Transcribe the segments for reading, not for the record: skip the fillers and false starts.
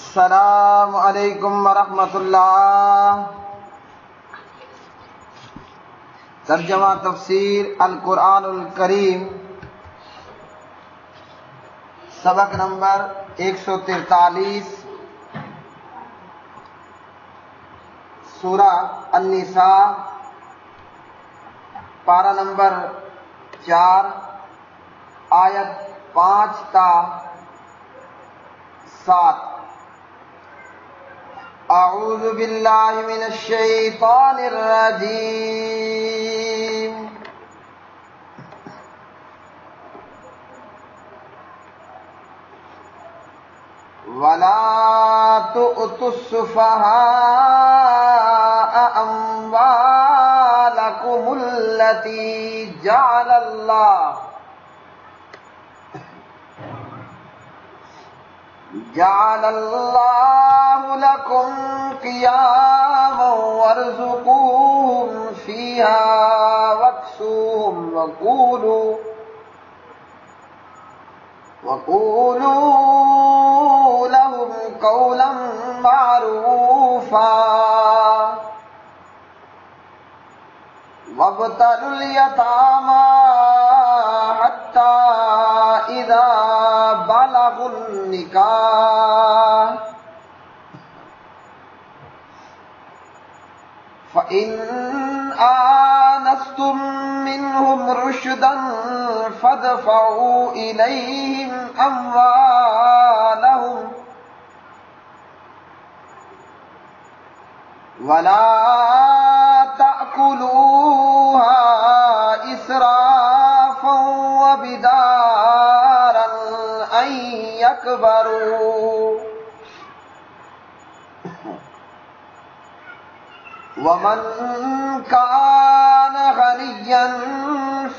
السلام علیکم ورحمۃ اللہ۔ ترجمہ تفسیر القرآن الکریم، سبق نمبر 143، سورہ النساء، پارہ نمبر 4، آیت 5 تا 7۔ اعوذ باللہ من الشیطان الرجیم۔ وَلَا تُؤْتُوا السُّفَهَاءَ أَمْوَالَكُمُ الَّتِي جَعَلَ اللَّهُ لَكُمْ قِيَامًا وَارْزُقُوهُمْ فِيهَا وَاكْسُوهُمْ وَقُولُوا لَهُمْ قَوْلًا مَّعْرُوفًا وَابْتَلُوا الْيَتَامَى حَتَّى إِذَا بَلَغُوا النِّكَاحَ فَإِنْ آنَسْتُمْ مِنْهُمْ رُشْدًا فَادْفَعُوا إِلَيْهِمْ أَمْوَالَهُمْ وَلَا تَأْكُلُوهَا إِسْرَافًا وَبِدَارًا أَنْ يَكْبَرُوا وَمَنْ كَانَ غَنِيًّا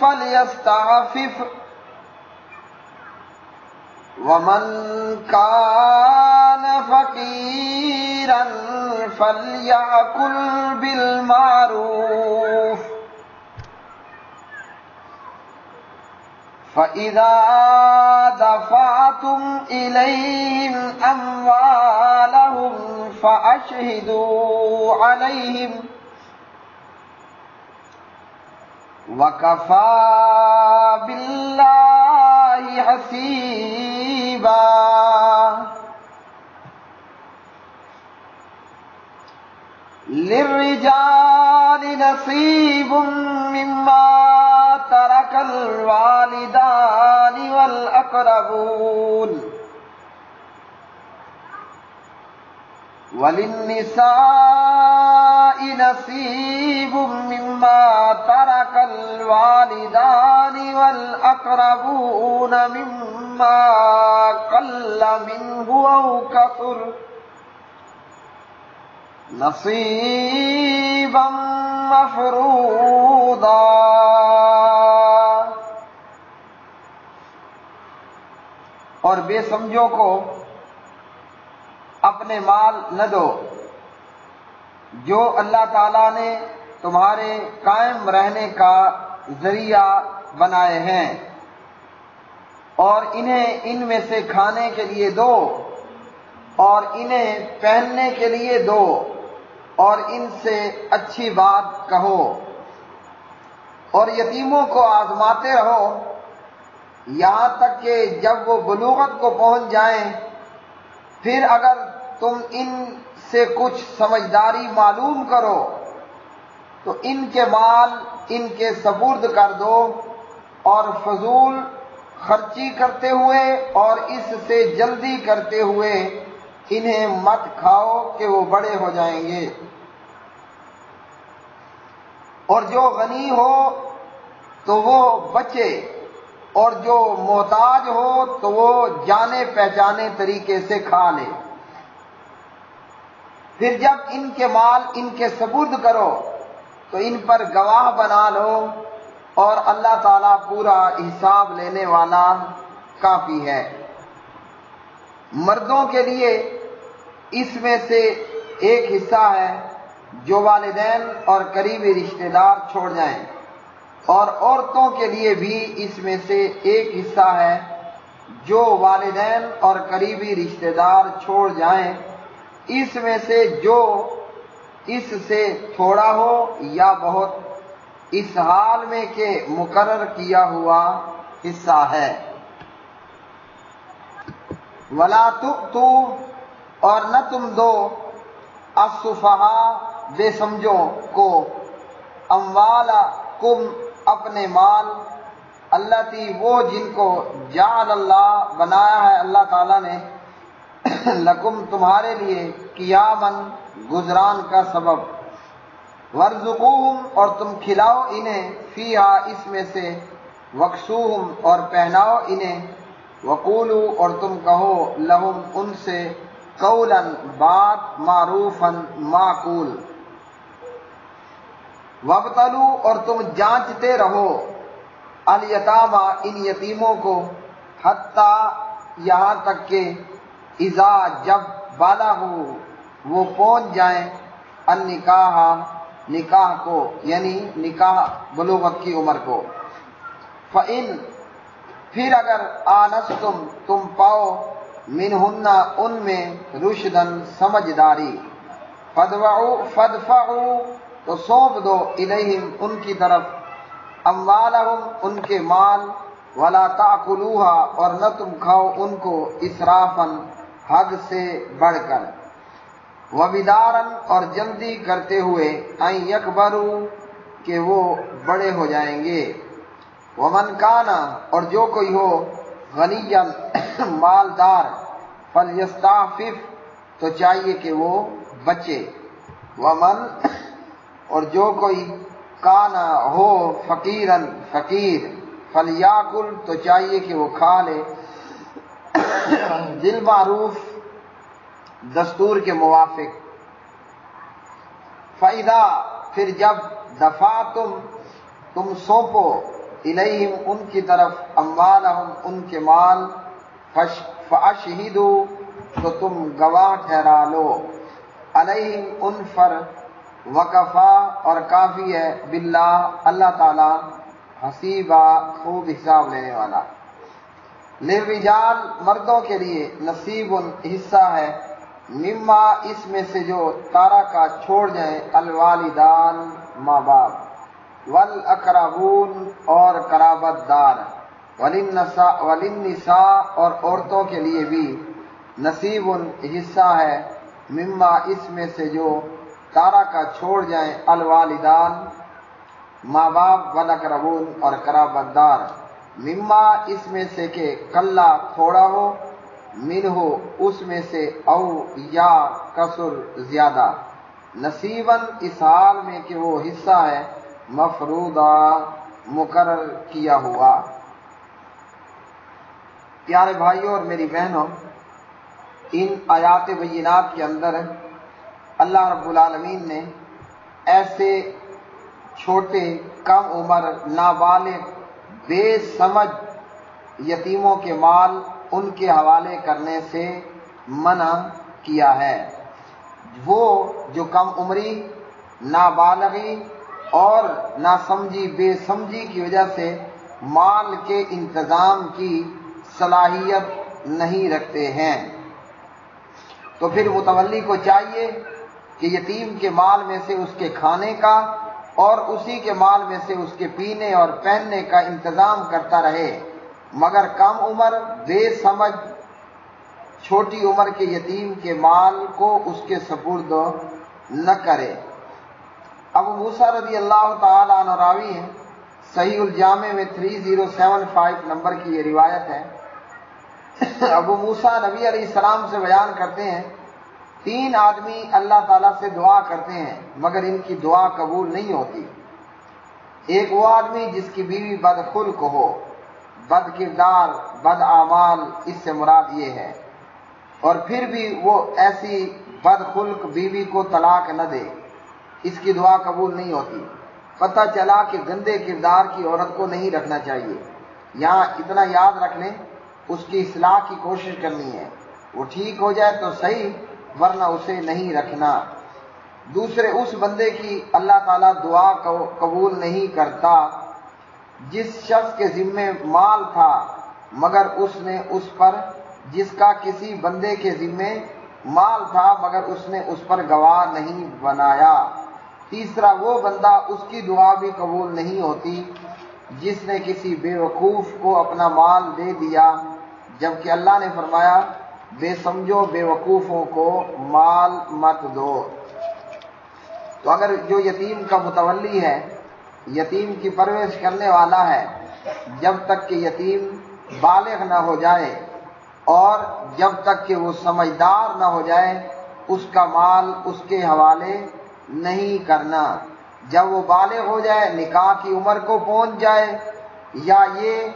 فَلْيَسْتَعْفِفْ وَمَنْ كَانَ فَقِيرًا فَلْيَأْكُلْ بِالْمَعْرُوفِ فَإِذَا دَفَعْتُمْ إِلَيْهِمْ أَمْوَالَهُمْ فَأَشْهِدُوا عَلَيْهِمْ وَكَفَى بِاللَّهِ حَسِيبًا۔ لِلرِّجَالِ نَصِيبٌ مِّمَّا تَرَكَ الْوَالِدَانِ وَالْأَقْرَبُونَ وَلِلنِّسَاءِ نَصِيبٌ مِّمَّا تَرَكَ الْوَالِدَانِ وَالْأَقْرَبُونَ مِمَّا قَلَّ مِنْهُ أَوْ كَثُرَ نَصِيبًا مَّفْرُوضًا۔ اور بے سمجھوں کو اپنے مال نہ دو جو اللہ تعالیٰ نے تمہارے قائم رہنے کا ذریعہ بنائے ہیں، اور انہیں ان میں سے کھانے کے لیے دو اور انہیں پہننے کے لیے دو اور ان سے اچھی بات کہو، اور یتیموں کو آزماتے رہو یہاں تک کہ جب وہ بلوغت کو پہنچ جائیں، پھر اگر تم ان سے کچھ سمجھداری معلوم کرو تو ان کے مال ان کے سپرد کر دو، اور فضول خرچی کرتے ہوئے اور اس سے جلدی کرتے ہوئے انہیں مت کھاؤ کہ وہ بڑے ہو جائیں گے۔ اور جو غنی ہو تو وہ بچے، اور جو محتاج ہو تو وہ جانے پہچانے طریقے سے کھا لے۔ پھر جب ان کے مال ان کے سپرد کرو تو ان پر گواہ بنا لو، اور اللہ تعالیٰ پورا حساب لینے والا کافی ہے۔ مردوں کے لیے اس میں سے ایک حصہ ہے جو والدین اور قریبی رشتہ دار چھوڑ جائیں، اور عورتوں کے لیے بھی اس میں سے ایک حصہ ہے جو والدین اور قریبی رشتہ دار چھوڑ جائیں، اس میں سے جو اس سے تھوڑا ہو یا بہت، اس حال میں کہ مقرر کیا ہوا حصہ ہے۔ وَلَا تُؤْتُوا، اور نہ تم دو، السفہاء، بے سمجھوں کو، اموالکم، اپنے مال، التی، وہ جن کو، جعل اللہ، بنایا ہے اللہ تعالیٰ نے، لکم، تمہارے لیے، قیاماً، گزران کا سبب، وارزقوہم، اور تم کھلاؤ انہیں، فیہا، اس میں سے، وکسوہم، اور پہناؤ انہیں، وقولوا، اور تم کہو، لہم، ان سے، قولاً، بات، معروفاً، معقول، وابتلوا، اور تم جانچتے رہو، الیتامیٰ، ان یتیموں کو، حتیٰ، یہاں تک کہ، اذا، جب، بالغوا، وہ پہنچ جائیں، النکاح، نکاح کو، یعنی نکاح بلوغت کی عمر کو، فَإِن، پھر اگر، آنستم، تم پاؤ، منہن، ان میں، رشدن، سمجھداری، فادفعوا، تو سونپ دو، الیہم، ان کی طرف، اموالہم، ان کے مال، ولا تاکلوہا، اور نہ تم کھاؤ ان کو، اسرافاً، حد سے بڑھ کر، وبداراً، اور جلدی کرتے ہوئے، ان یکبروا، کہ وہ بڑے ہو جائیں گے، ومن کانا، اور جو کوئی ہو، غنیًا، مالدار، فلیستعفف، تو چاہیے کہ وہ بچے، ومن، اور جو کوئی، کانا، ہو، فقیراً، فقیر، فلیاکل، تو چاہیے کہ وہ کھا لے، بالمعروف، دستور کے موافق، فَإِذَا، پھر جب، دفعتم، تم سونپو، الیہم، ان کی طرف، اموالہم، ان کے مال، فَأَشْهِدُوا، تو تم گواہ ٹھہرا لو، علیہم، ان پر، وکفا، اور کافی ہے، باللہ، اللہ تعالی، حسیبا، خوب حساب لینے والا۔ للرجال، مردوں کے لیے، نصیب، حصہ ہے، مما، اس میں سے جو، تارکا، چھوڑ جائیں، الوالدان، ماں باپ، والاقربون، اور قرابت دار، وللنساء، اور عورتوں کے لیے بھی، نصیب، حصہ ہے، مما، اس میں سے جو، تارکا، چھوڑ جائیں، الوالدان، ماں باپ، والاقربون، اور قرابت دار، مما، اس میں سے کہ، کلا، تھوڑا ہو، منہ، اس میں سے، او، یا، کثر، زیادہ، نصیباً، اس حال میں کہ وہ حصہ ہے، مفروضہ، مقرر کیا ہوا۔ پیارے بھائیوں اور میری بہنوں، ان آیات بینات کے اندر اللہ رب العالمین نے ایسے چھوٹے، کم عمر، نابالغ، بے سمجھ یتیموں کے مال ان کے حوالے کرنے سے منع کیا ہے۔ وہ جو کم عمری، نابالغی اور ناسمجھی، بے سمجھی کی وجہ سے مال کے انتظام کی صلاحیت نہیں رکھتے ہیں، تو پھر متولی کو چاہیے کہ یتیم کے مال میں سے اس کے کھانے کا اور اسی کے مال میں سے اس کے پینے اور پہننے کا انتظام کرتا رہے، مگر کم عمر، بے سمجھ، چھوٹی عمر کے یتیم کے مال کو اس کے سپرد نہ کرے۔ ابو موسیٰ رضی اللہ تعالیٰ عنہ راوی ہیں، صحیح الجامع میں 3075 نمبر کی یہ روایت ہے۔ ابو موسیٰ نبی علیہ السلام سے بیان کرتے ہیں، 3 آدمی اللہ تعالیٰ سے دعا کرتے ہیں مگر ان کی دعا قبول نہیں ہوتی۔ ایک وہ آدمی جس کی بیوی بدخلق ہو، بد کردار، بد اعمال، اس سے مراد یہ ہے، اور پھر بھی وہ ایسی بدخلق بیوی کو طلاق نہ دے، اس کی دعا قبول نہیں ہوتی۔ پتہ چلا کہ گندے کردار کی عورت کو نہیں رکھنا چاہیے، یہاں اتنا یاد رکھ لیں، اس کی اصلاح کی کوشش کرنی ہے، وہ ٹھیک ہو جائے تو صحیح، ورنہ اسے نہیں رکھنا۔ دوسرے، اس بندے کی اللہ تعالیٰ دعا کو قبول نہیں کرتا جس شخص کے ذمے مال تھا مگر اس نے اس پر جس کا کسی بندے کے ذمے مال تھا مگر اس نے اس پر گواہ نہیں بنایا۔ تیسرا، وہ بندہ اس کی دعا بھی قبول نہیں ہوتی جس نے کسی بے وقوف کو اپنا مال دے دیا، جبکہ اللہ نے فرمایا بے سمجھو بے وقوفوں کو مال مت دو۔ تو اگر جو یتیم کا متولی ہے، یتیم کی پرورش کرنے والا ہے، جب تک کہ یتیم بالغ نہ ہو جائے اور جب تک کہ وہ سمجھدار نہ ہو جائے، اس کا مال اس کے حوالے نہیں کرنا۔ جب وہ بالغ ہو جائے، نکاح کی عمر کو پہنچ جائے، یا یہ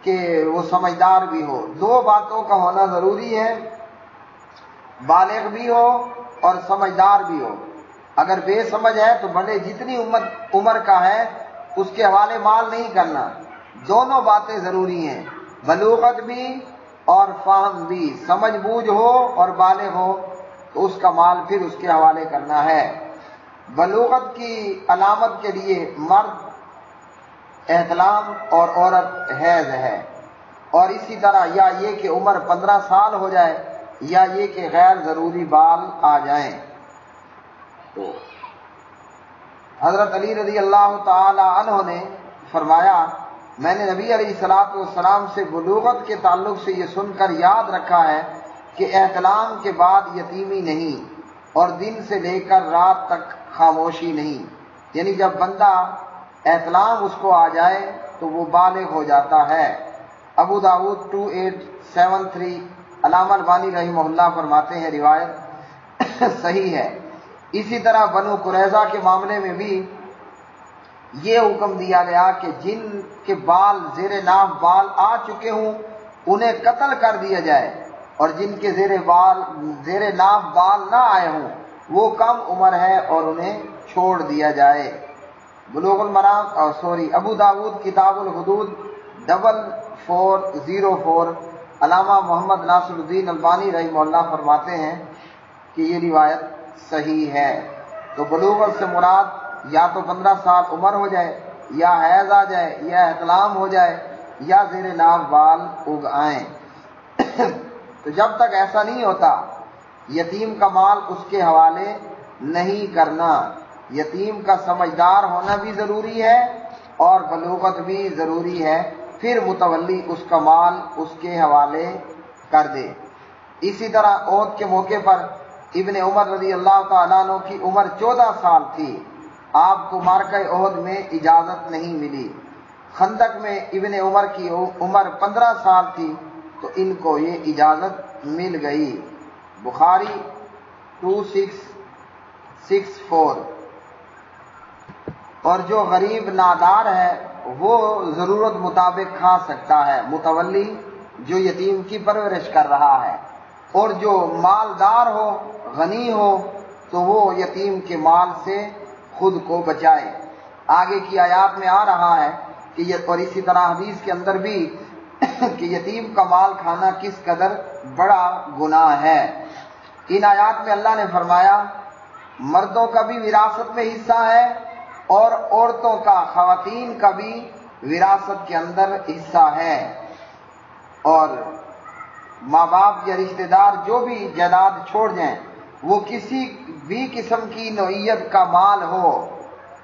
کہ وہ سمجھدار بھی ہو، دو باتوں کا ہونا ضروری ہے، بالغ بھی ہو اور سمجھدار بھی ہو۔ اگر بے سمجھ ہے تو بڑے جتنی عمر کا ہے اس کے حوالے مال نہیں کرنا۔ دونوں باتیں ضروری ہیں، بلوغت بھی اور فہم بھی، سمجھ بوجھ ہو اور بالغ ہو تو اس کا مال پھر اس کے حوالے کرنا ہے۔ بلوغت کی علامت کے لیے مرد احتلام اور عورت حیض ہے، اور اسی طرح یا یہ کہ عمر 15 سال ہو جائے یا یہ کہ غیر ضروری بال آ جائیں۔ تو حضرت علی رضی اللہ تعالی عنہ نے فرمایا، میں نے نبی علیہ الصلوۃ والسلام سے بلوغت کے تعلق سے یہ سن کر یاد رکھا ہے کہ احتلام کے بعد یتیمی نہیں اور دن سے لے کر رات تک خاموشی نہیں، یعنی جب بندہ احتلام اس کو آ جائے تو وہ بالغ ہو جاتا ہے۔ ابو داؤد 2873، علامہ البانی رحمہ اللہ فرماتے ہیں روایت صحیح ہے۔ اسی طرح بنو قریظہ کے معاملے میں بھی یہ حکم دیا گیا کہ جن کے بال زیر ناف بال آ چکے ہوں انہیں قتل کر دیا جائے، اور جن کے زیر ناف بال نہ آئے ہوں وہ کم عمر ہے اور انہیں چھوڑ دیا جائے۔ بلوغ المرام ابو داود کتاب الحدود 4404، علامہ محمد ناصر الدین البانی رحمہ اللہ فرماتے ہیں کہ یہ روایت صحیح ہے۔ تو بلوغت سے مراد یا تو 15 سال عمر ہو جائے، یا حیض آ جائے، یا احتلام ہو جائے، یا زیر ناف بال اگ آئیں۔ تو جب تک ایسا نہیں ہوتا یتیم کا مال اس کے حوالے نہیں کرنا۔ یتیم کا سمجھدار ہونا بھی ضروری ہے اور بلوغت بھی ضروری ہے، پھر متولی اس کا مال اس کے حوالے کر دے۔ اسی طرح عہد کے موقع پر ابن عمر رضی اللہ تعالیٰ عنہ کی عمر 14 سال تھی، آپ کو معرکہ عہد میں اجازت نہیں ملی۔ خندق میں ابن عمر کی عمر 15 سال تھی تو ان کو یہ اجازت مل گئی۔ بخاری 2664۔ اور جو غریب نادار ہے وہ ضرورت مطابق کھا سکتا ہے، متولی جو یتیم کی پرورش کر رہا ہے، اور جو مالدار ہو غنی ہو تو وہ یتیم کے مال سے خود کو بچائے۔ آگے کی آیات میں آ رہا ہے کہ اور اسی طرح حدیث کے اندر بھی کہ یتیم کا مال کھانا کس قدر بڑا گناہ ہے۔ ان آیات میں اللہ نے فرمایا مردوں کا بھی وراثت میں حصہ ہے اور عورتوں کا، خواتین کا بھی وراثت کے اندر حصہ ہے، اور ماں باپ یا رشتہ دار جو بھی جائیداد چھوڑ جائیں وہ کسی بھی قسم کی نوعیت کا مال ہو،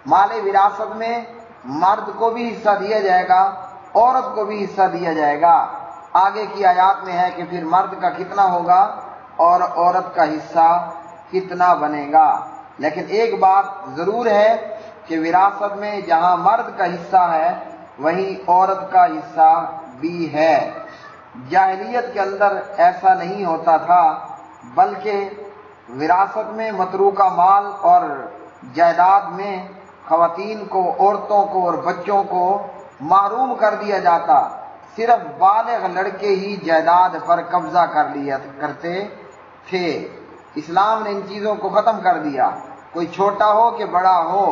مال وراثت میں مرد کو بھی حصہ دیا جائے گا، عورت کو بھی حصہ دیا جائے گا۔ آگے کی آیات میں ہے کہ پھر مرد کا کتنا ہوگا اور عورت کا حصہ کتنا بنے گا۔ لیکن ایک بات ضرور ہے کہ وراثت میں جہاں مرد کا حصہ ہے وہیں عورت کا حصہ بھی ہے۔ جاہلیت کے اندر ایسا نہیں ہوتا تھا، بلکہ وراثت میں متروکہ مال اور جائیداد میں خواتین کو، عورتوں کو اور بچوں کو محروم کر دیا جاتا، صرف بالغ لڑکے ہی جائیداد پر قبضہ کر لیا کرتے تھے۔ اسلام نے ان چیزوں کو ختم کر دیا، کوئی چھوٹا ہو کہ بڑا ہو،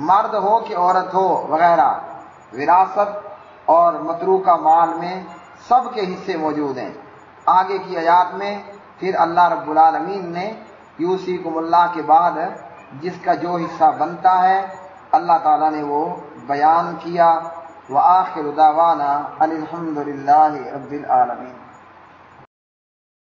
مرد ہو کہ عورت ہو وغیرہ، وراثت اور متروکہ مال میں سب کے حصے موجود ہیں۔ آگے کی آیات میں پھر اللہ رب العالمین نے یوصیکم اللہ کے بعد جس کا جو حصہ بنتا ہے اللہ تعالیٰ نے وہ بیان کیا، وآخر دعوانا ان الحمد للہ رب العالمین۔